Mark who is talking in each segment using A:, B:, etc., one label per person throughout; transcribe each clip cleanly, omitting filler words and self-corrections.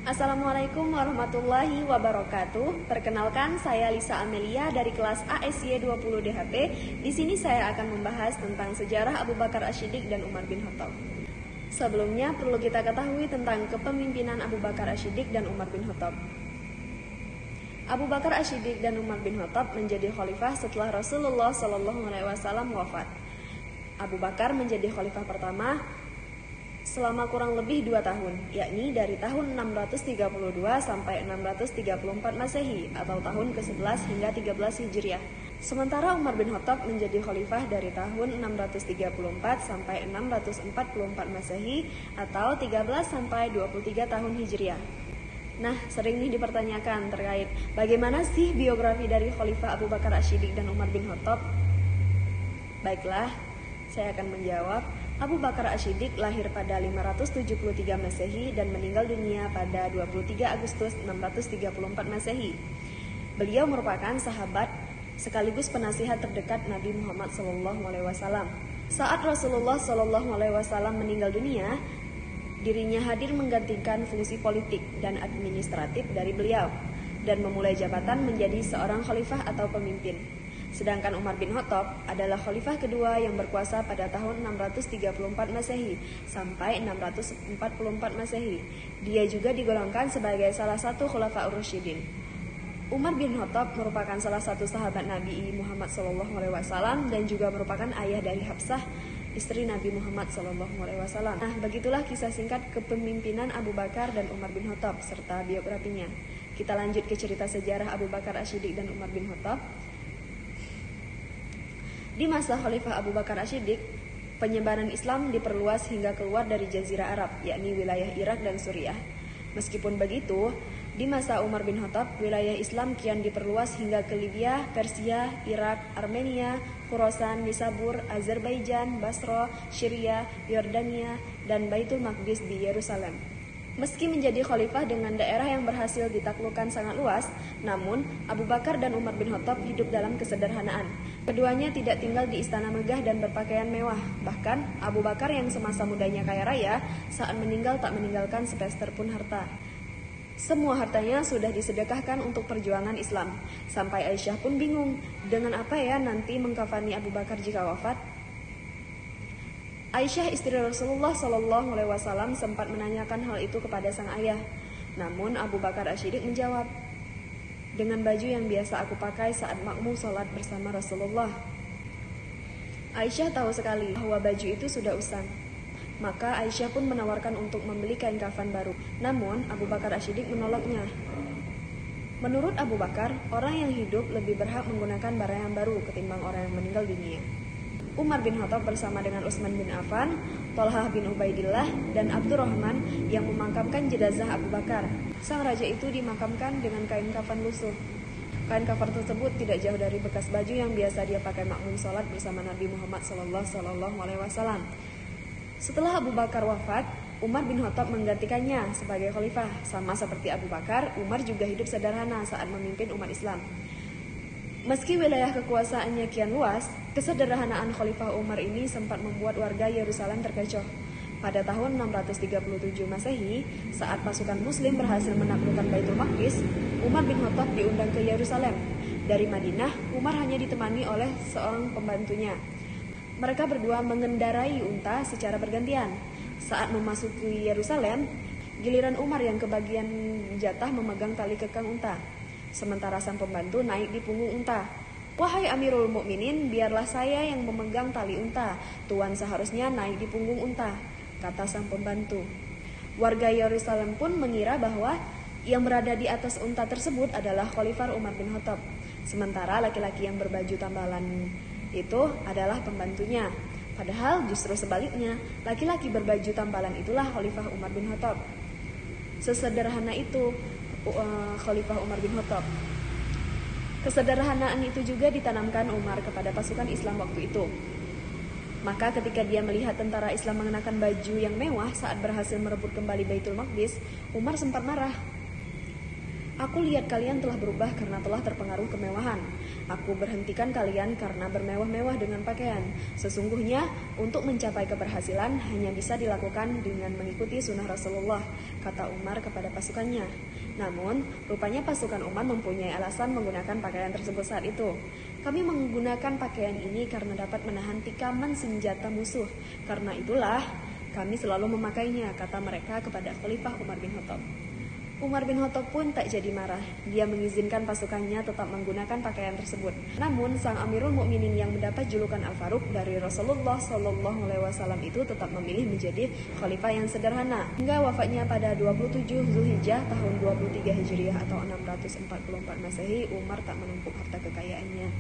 A: Assalamualaikum warahmatullahi wabarakatuh. Perkenalkan, saya Lisa Amelia dari kelas ASY 20 DHP. Di sini saya akan membahas tentang sejarah Abu Bakar Ash-Shiddiq dan Umar bin Khattab. Sebelumnya perlu kita ketahui tentang kepemimpinan Abu Bakar Ash-Shiddiq dan Umar bin Khattab. Abu Bakar Ash-Shiddiq dan Umar bin Khattab menjadi khalifah setelah Rasulullah SAW wafat. Abu Bakar menjadi khalifah pertama selama kurang lebih 2 tahun, yakni dari tahun 632 sampai 634 Masehi atau tahun ke-11 hingga 13 Hijriah. Sementara Umar bin Khattab menjadi khalifah dari tahun 634 sampai 644 Masehi atau 13 sampai 23 tahun Hijriah. Nah, sering nih dipertanyakan terkait bagaimana sih biografi dari Khalifah Abu Bakar Ash-Shiddiq dan Umar bin Khattab? Baiklah, saya akan menjawab. Abu Bakar Ash-Shiddiq lahir pada 573 Masehi dan meninggal dunia pada 23 Agustus 634 Masehi. Beliau merupakan sahabat sekaligus penasihat terdekat Nabi Muhammad SAW. Saat Rasulullah SAW meninggal dunia, dirinya hadir menggantikan fungsi politik dan administratif dari beliau dan memulai jabatan menjadi seorang khalifah atau pemimpin. Sedangkan Umar bin Khattab adalah khalifah kedua yang berkuasa pada tahun 634 Masehi sampai 644 Masehi. Dia juga digolongkan sebagai salah satu khulafaur rasyidin. Umar bin Khattab merupakan salah satu sahabat Nabi Muhammad SAW dan juga merupakan ayah dari Hafsah, istri Nabi Muhammad SAW. Nah, begitulah kisah singkat kepemimpinan Abu Bakar dan Umar bin Khattab serta biografinya. Kita lanjut ke cerita sejarah Abu Bakar Ash-Shiddiq dan Umar bin Khattab. Di masa Khalifah Abu Bakar Ash-Shiddiq, penyebaran Islam diperluas hingga keluar dari Jazirah Arab, yakni wilayah Irak dan Suriah. Meskipun begitu, di masa Umar bin Khattab, wilayah Islam kian diperluas hingga ke Libya, Persia, Irak, Armenia, Khorasan, Nisabur, Azerbaijan, Basra, Syria, Yordania, dan Baitul Maqdis di Yerusalem. Meski menjadi khalifah dengan daerah yang berhasil ditaklukkan sangat luas, namun Abu Bakar dan Umar bin Khattab hidup dalam kesederhanaan. Keduanya tidak tinggal di istana megah dan berpakaian mewah. Bahkan Abu Bakar yang semasa mudanya kaya raya, saat meninggal tak meninggalkan sepeser pun harta. Semua hartanya sudah disedekahkan untuk perjuangan Islam. Sampai Aisyah pun bingung, dengan apa ya nanti mengkafani Abu Bakar jika wafat? Aisyah istri Rasulullah SAW sempat menanyakan hal itu kepada sang ayah. Namun Abu Bakar Ash-Shiddiq menjawab, dengan baju yang biasa aku pakai saat makmum sholat bersama Rasulullah. Aisyah tahu sekali bahwa baju itu sudah usang. Maka Aisyah pun menawarkan untuk membeli kain kafan baru. Namun Abu Bakar Ash-Shiddiq menolaknya. Menurut Abu Bakar, orang yang hidup lebih berhak menggunakan barang yang baru ketimbang orang yang meninggal dunia. Umar bin Khattab bersama dengan Utsman bin Affan, Thalhah bin Ubaidillah, dan Abdurrahman yang memakamkan jenazah Abu Bakar. Sang raja itu dimakamkan dengan kain kafan lusuh. Kain kafan tersebut tidak jauh dari bekas baju yang biasa dia pakai makmum sholat bersama Nabi Muhammad SAW. Setelah Abu Bakar wafat, Umar bin Khattab menggantikannya sebagai khalifah. Sama seperti Abu Bakar, Umar juga hidup sederhana saat memimpin umat Islam. Meski wilayah kekuasaannya kian luas, kesederhanaan Khalifah Umar ini sempat membuat warga Yerusalem terkecoh. Pada tahun 637 Masehi, saat pasukan Muslim berhasil menaklukkan Baitul Maqdis, Umar bin Khattab diundang ke Yerusalem. Dari Madinah, Umar hanya ditemani oleh seorang pembantunya. Mereka berdua mengendarai unta secara bergantian. Saat memasuki Yerusalem, giliran Umar yang kebagian jatah memegang tali kekang unta. Sementara sang pembantu naik di punggung unta. Wahai Amirul Mukminin, biarlah saya yang memegang tali unta. Tuan seharusnya naik di punggung unta, kata sang pembantu. Warga Yerusalem pun mengira bahwa yang berada di atas unta tersebut adalah Khalifah Umar bin Khattab. Sementara laki-laki yang berbaju tambalan itu adalah pembantunya. Padahal justru sebaliknya, laki-laki berbaju tambalan itulah Khalifah Umar bin Khattab. Sesederhana itu Khalifah Umar bin Khattab. Kesederhanaan itu juga ditanamkan Umar kepada pasukan Islam waktu itu. Maka ketika dia melihat tentara Islam mengenakan baju yang mewah saat berhasil merebut kembali Baitul Maqdis, Umar sempat marah. Aku lihat kalian telah berubah karena telah terpengaruh kemewahan. Aku berhentikan kalian karena bermewah-mewah dengan pakaian. Sesungguhnya, untuk mencapai keberhasilan hanya bisa dilakukan dengan mengikuti sunnah Rasulullah, kata Umar kepada pasukannya. Namun, rupanya pasukan Umar mempunyai alasan menggunakan pakaian tersebut saat itu. Kami menggunakan pakaian ini karena dapat menahan tikaman senjata musuh. Karena itulah, kami selalu memakainya, kata mereka kepada Khalifah Umar bin Khattab. Umar bin Khattab pun tak jadi marah. Dia mengizinkan pasukannya tetap menggunakan pakaian tersebut. Namun, sang Amirul Mukminin yang mendapat julukan Al-Faruq dari Rasulullah SAW itu tetap memilih menjadi khalifah yang sederhana. Hingga wafatnya pada 27 Zulhijjah tahun 23 Hijriah atau 644 Masehi, Umar tak menumpuk harta kekayaannya.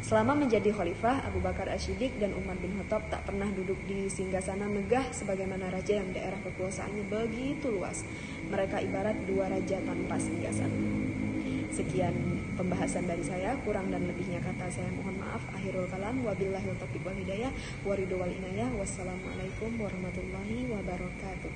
A: Selama menjadi khalifah, Abu Bakar Asy-Syiddiq dan Umar bin Khattab tak pernah duduk di singgasana megah sebagaimana raja yang daerah kekuasaannya begitu luas. Mereka ibarat dua raja tanpa singgasana. Sekian pembahasan dari saya, kurang dan lebihnya kata saya mohon maaf. Akhirul kalam, wabillahil taufiq wal hidayah, waridho wal inayah. Wassalamualaikum warahmatullahi wabarakatuh.